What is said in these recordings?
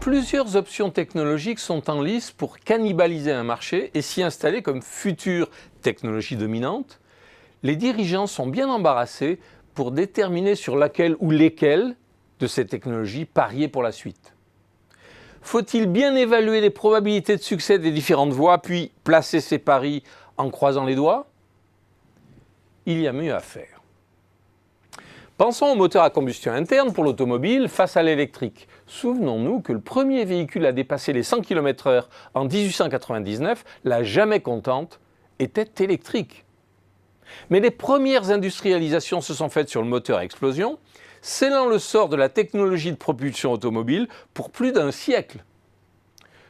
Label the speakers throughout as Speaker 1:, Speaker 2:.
Speaker 1: Plusieurs options technologiques sont en lice pour cannibaliser un marché et s'y installer comme future technologie dominante. Les dirigeants sont bien embarrassés pour déterminer sur laquelle ou lesquelles de ces technologies parier pour la suite. Faut-il bien évaluer les probabilités de succès des différentes voies, puis placer ses paris en croisant les doigts? Il y a mieux à faire. Pensons au moteur à combustion interne pour l'automobile face à l'électrique. Souvenons-nous que le premier véhicule à dépasser les 100 km/h en 1899, la jamais contente, était électrique. Mais les premières industrialisations se sont faites sur le moteur à explosion, scellant le sort de la technologie de propulsion automobile pour plus d'un siècle.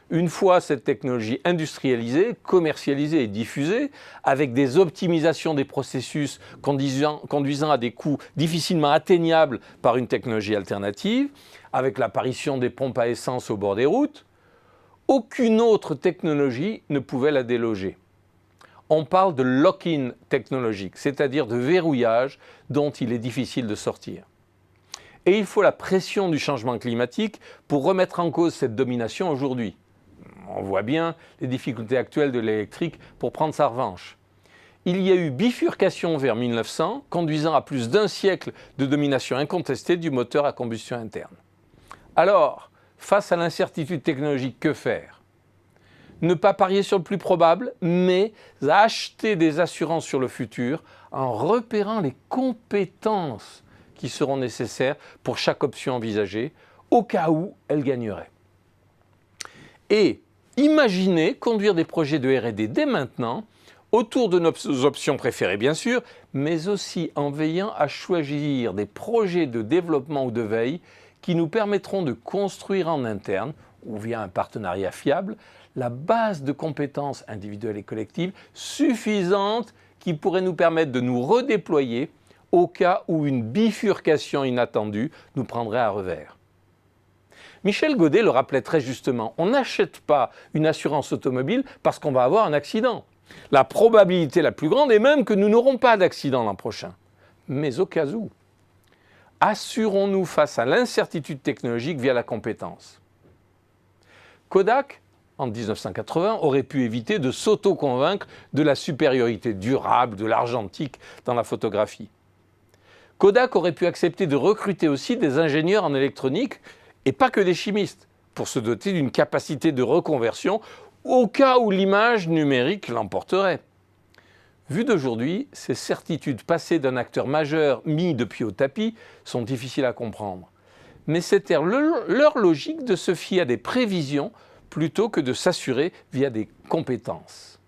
Speaker 1: Une fois cette technologie industrialisée, commercialisée et diffusée, avec des optimisations des processus conduisant à des coûts difficilement atteignables par une technologie alternative, avec l'apparition des pompes à essence au bord des routes, aucune autre technologie ne pouvait la déloger. On parle de lock-in technologique, c'est-à-dire de verrouillage dont il est difficile de sortir. Et il faut la pression du changement climatique pour remettre en cause cette domination aujourd'hui. On voit bien les difficultés actuelles de l'électrique pour prendre sa revanche. Il y a eu bifurcation vers 1900, conduisant à plus d'un siècle de domination incontestée du moteur à combustion interne. Alors, face à l'incertitude technologique, que faire? Ne pas parier sur le plus probable, mais acheter des assurances sur le futur en repérant les compétences qui seront nécessaires pour chaque option envisagée, au cas où elle gagnerait. Et imaginez conduire des projets de R&D dès maintenant, autour de nos options préférées bien sûr, mais aussi en veillant à choisir des projets de développement ou de veille qui nous permettront de construire en interne, ou via un partenariat fiable, la base de compétences individuelles et collectives suffisante qui pourrait nous permettre de nous redéployer au cas où une bifurcation inattendue nous prendrait à revers. Michel Godet le rappelait très justement, on n'achète pas une assurance automobile parce qu'on va avoir un accident. La probabilité la plus grande est même que nous n'aurons pas d'accident l'an prochain. Mais au cas où, assurons-nous face à l'incertitude technologique via la compétence. Kodak, en 1980, aurait pu éviter de s'auto-convaincre de la supériorité durable de l'argentique dans la photographie. Kodak aurait pu accepter de recruter aussi des ingénieurs en électronique et pas que des chimistes, pour se doter d'une capacité de reconversion au cas où l'image numérique l'emporterait. Vu d'aujourd'hui, ces certitudes passées d'un acteur majeur mis depuis au tapis sont difficiles à comprendre. Mais c'était leur logique de se fier à des prévisions plutôt que de s'assurer via des compétences.